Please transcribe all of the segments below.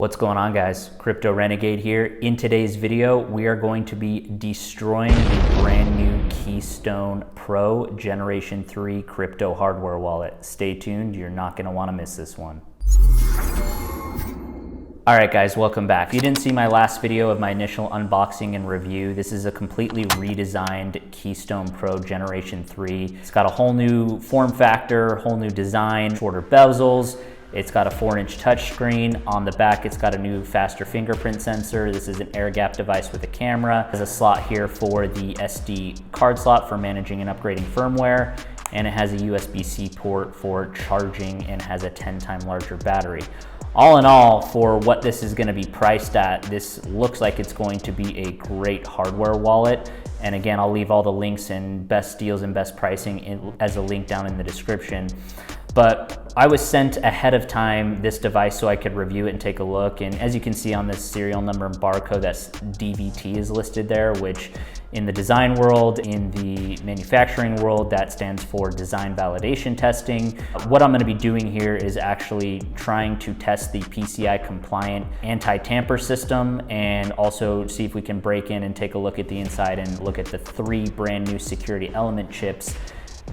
What's going on, guys? Crypto Renegade here. In today's video, we are going to be destroying the brand new Keystone Pro Gen-3 crypto hardware wallet. Stay tuned, you're not gonna wanna miss this one. All right, guys, welcome back. If you didn't see my last video of my initial unboxing and review, this is a completely redesigned Keystone Pro Gen-3. It's got a whole new form factor, whole new design, shorter bezels. It's got a 4-inch touchscreen. On the back, it's got a new faster fingerprint sensor. This is an air gap device with a camera. There's a slot here for the SD card slot for managing and upgrading firmware. And it has a USB-C port for charging and has a 10-time larger battery. All in all, for what this is gonna be priced at, this looks like it's going to be a great hardware wallet. And again, I'll leave all the links and best deals and best pricing as a link down in the description. But I was sent ahead of time this device so I could review it and take a look. And as you can see on this serial number and barcode, that's DVT is listed there, which in the design world, in the manufacturing world, that stands for design validation testing. What I'm gonna be doing here is actually trying to test the PCI compliant anti-tamper system and also see if we can break in and take a look at the inside and look at the 3 brand new security element chips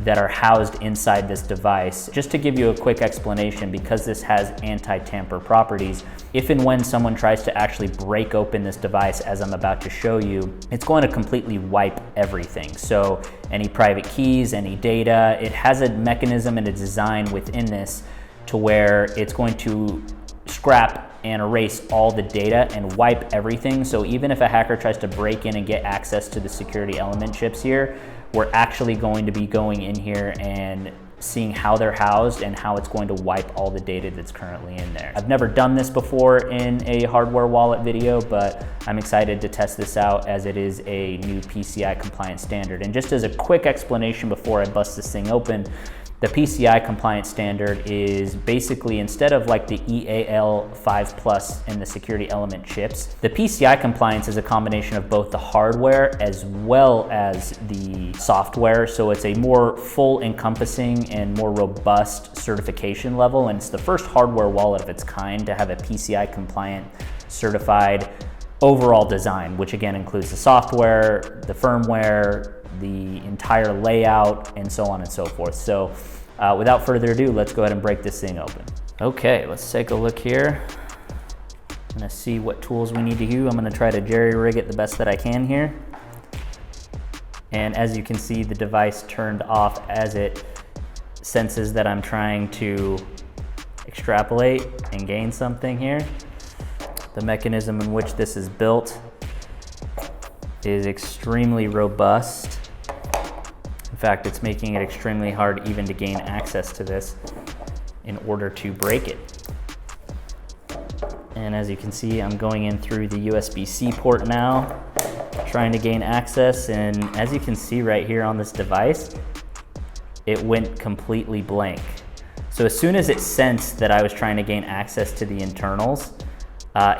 that are housed inside this device. Just to give you a quick explanation, because this has anti-tamper properties, if and when someone tries to actually break open this device, as I'm about to show you, it's going to completely wipe everything. So any private keys, any data, it has a mechanism and a design within this to where it's going to scrap and erase all the data and wipe everything. So even if a hacker tries to break in and get access to the security element chips here, we're actually going to be going in here and seeing how they're housed and how it's going to wipe all the data that's currently in there. I've never done this before in a hardware wallet video, but I'm excited to test this out as it is a new PCI compliant standard. And just as a quick explanation before I bust this thing open, the PCI compliant standard is basically, instead of like the EAL5+ and the security element chips, the PCI compliance is a combination of both the hardware as well as the software. So it's a more full encompassing and more robust certification level. And it's the first hardware wallet of its kind to have a PCI compliant certified overall design, which again includes the software, the firmware, the entire layout, and so on and so forth. So without further ado, let's go ahead and break this thing open. Okay, let's take a look here. I'm gonna see what tools we need to use. I'm gonna try to jerry-rig it the best that I can here. And as you can see, the device turned off as it senses that I'm trying to extrapolate and gain something here. The mechanism in which this is built is extremely robust. In fact, it's making it extremely hard even to gain access to this in order to break it. And as you can see, I'm going in through the USB-C port now, trying to gain access. And as you can see right here on this device, it went completely blank. So as soon as it sensed that I was trying to gain access to the internals,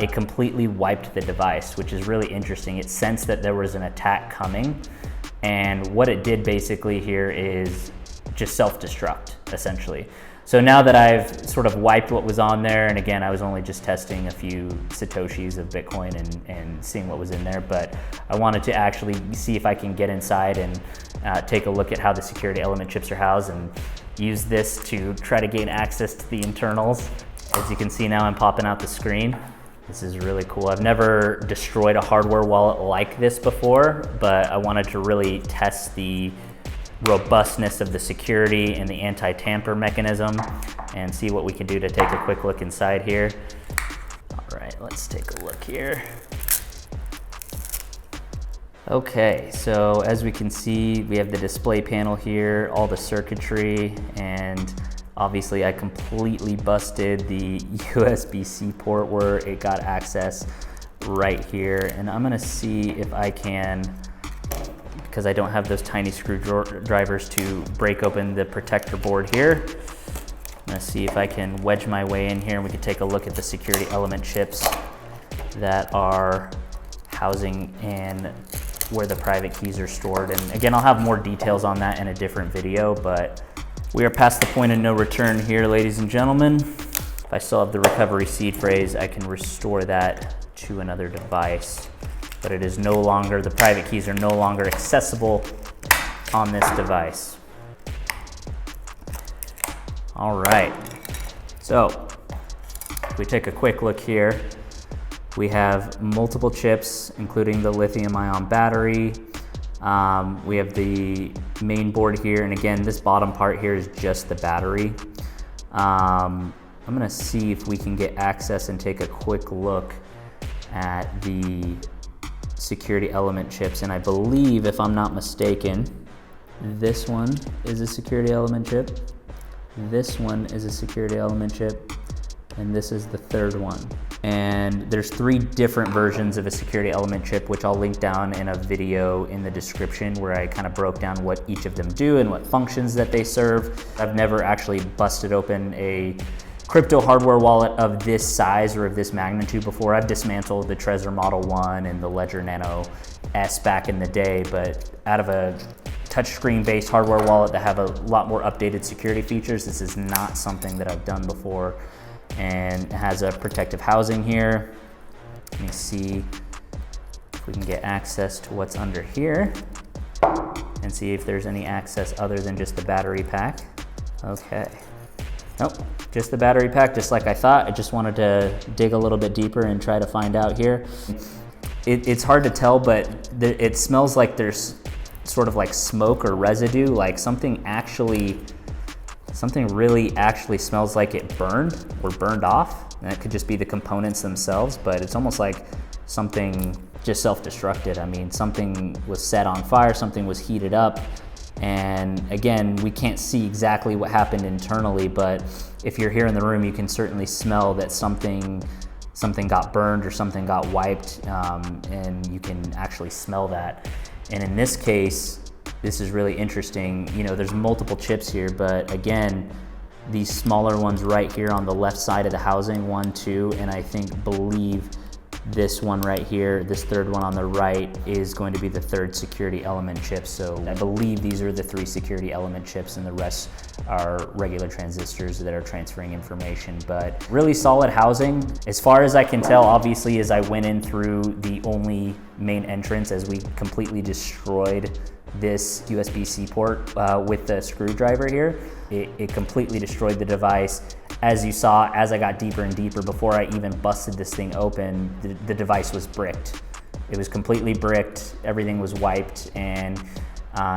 it completely wiped the device, which is really interesting. It sensed that there was an attack coming. And what it did basically here is just self-destruct, essentially. So now that I've sort of wiped what was on there, and again, I was only just testing a few Satoshis of Bitcoin and seeing what was in there, but I wanted to actually see if I can get inside and take a look at how the security element chips are housed and use this to try to gain access to the internals. As you can see now, I'm popping out the screen. This is really cool. I've never destroyed a hardware wallet like this before, but I wanted to really test the robustness of the security and the anti-tamper mechanism and see what we can do to take a quick look inside here. All right, let's take a look here. Okay, so as we can see, we have the display panel here, all the circuitry, and obviously I completely busted the USB-C port where it got access right here. And I'm gonna see if I can, because I don't have those tiny screwdrivers to break open the protector board here. I'm gonna see if I can wedge my way in here and we can take a look at the security element chips that are housing and where the private keys are stored. And again, I'll have more details on that in a different video, but we are past the point of no return here, ladies and gentlemen. If I still have the recovery seed phrase, I can restore that to another device, but it is no longer, the private keys are no longer accessible on this device. All right, so if we take a quick look here, we have multiple chips, including the lithium-ion battery. We have the main board here, and again, this bottom part here is just the battery. I'm gonna see if we can get access and take a quick look at the security element chips, and I believe, if I'm not mistaken, this one is a security element chip, this one is a security element chip, and this is the third one. And there's 3 different versions of a security element chip, which I'll link down in a video in the description where I kind of broke down what each of them do and what functions that they serve. I've never actually busted open a crypto hardware wallet of this size or of this magnitude before. I've dismantled the Trezor Model 1 and the Ledger Nano S back in the day, but out of a touchscreen based hardware wallet that have a lot more updated security features, this is not something that I've done before. And it has a protective housing here. Let me see if we can get access to what's under here and see if there's any access other than just the battery pack. Okay. Nope, just the battery pack, just like I thought. I just wanted to dig a little bit deeper and try to find out here. It's hard to tell, but it smells like there's sort of like smoke or residue, like something really actually smells like it burned or burned off. And it could just be the components themselves, but it's almost like something just self-destructed. I mean, something was set on fire, something was heated up. And again, we can't see exactly what happened internally, but if you're here in the room, you can certainly smell that something got burned or something got wiped, and you can actually smell that. And in this case, this is really interesting. You know, there's multiple chips here, but again, these smaller ones right here on the left side of the housing, 1, 2, and I believe this one right here, this third one on the right, is going to be the 3rd security element chip. So I believe these are the 3 security element chips, and the rest are regular transistors that are transferring information. But really solid housing. As far as I can tell, obviously, as I went in through the only main entrance, as we completely destroyed this USB-C port with the screwdriver here, it completely destroyed the device. As you saw, as I got deeper and deeper, before I even busted this thing open, the device was bricked. It was completely bricked, everything was wiped, and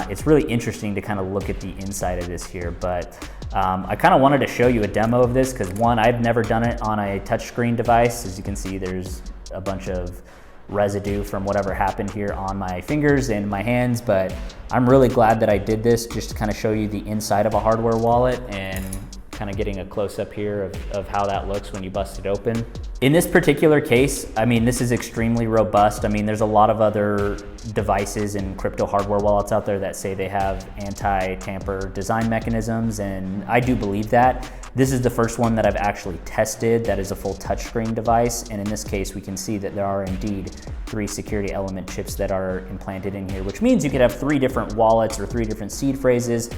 it's really interesting to kind of look at the inside of this here. But I kind of wanted to show you a demo of this because, one, I've never done it on a touchscreen device. As you can see, there's a bunch of residue from whatever happened here on my fingers and my hands, but I'm really glad that I did this just to kind of show you the inside of a hardware wallet and kind of getting a close-up here of how that looks when you bust it open. In this particular case, I mean, this is extremely robust. I mean, there's a lot of other devices and crypto hardware wallets out there that say they have anti-tamper design mechanisms, and I do believe that. This is the first one that I've actually tested that is a full touchscreen device, and in this case, we can see that there are indeed 3 security element chips that are implanted in here, which means you could have 3 different wallets or 3 different seed phrases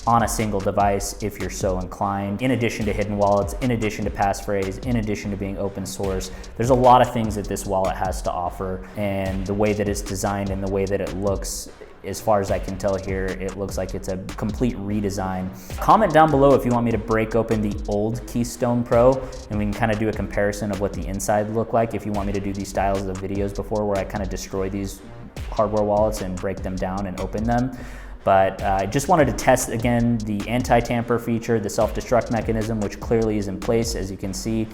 on a single device if you're so inclined. In addition to hidden wallets, in addition to passphrase, in addition to being open source, there's a lot of things that this wallet has to offer, and the way that it's designed and the way that it looks, as far as I can tell here, it looks like it's a complete redesign. Comment down below if you want me to break open the old Keystone Pro and we can kind of do a comparison of what the inside looked like, if you want me to do these styles of videos before where I kind of destroy these hardware wallets and break them down and open them. But I just wanted to test, again, the anti-tamper feature, the self-destruct mechanism, which clearly is in place, as you can see.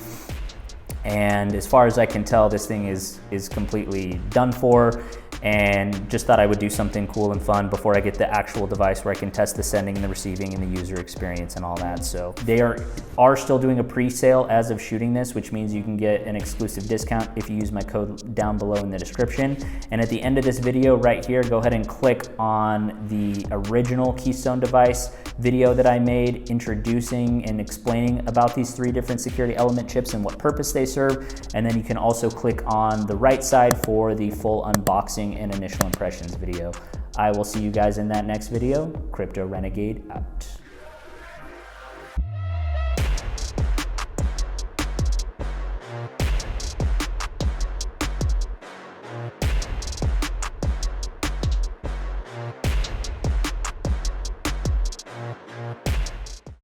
And as far as I can tell, this thing is completely done for. And just thought I would do something cool and fun before I get the actual device where I can test the sending and the receiving and the user experience and all that. So they are still doing a pre-sale as of shooting this, which means you can get an exclusive discount if you use my code down below in the description. And at the end of this video right here, go ahead and click on the original Keystone device video that I made introducing and explaining about these 3 different security element chips and what purpose they serve. And then you can also click on the right side for the full unboxing and initial impressions video. I will see you guys in that next video. Crypto Renegade out.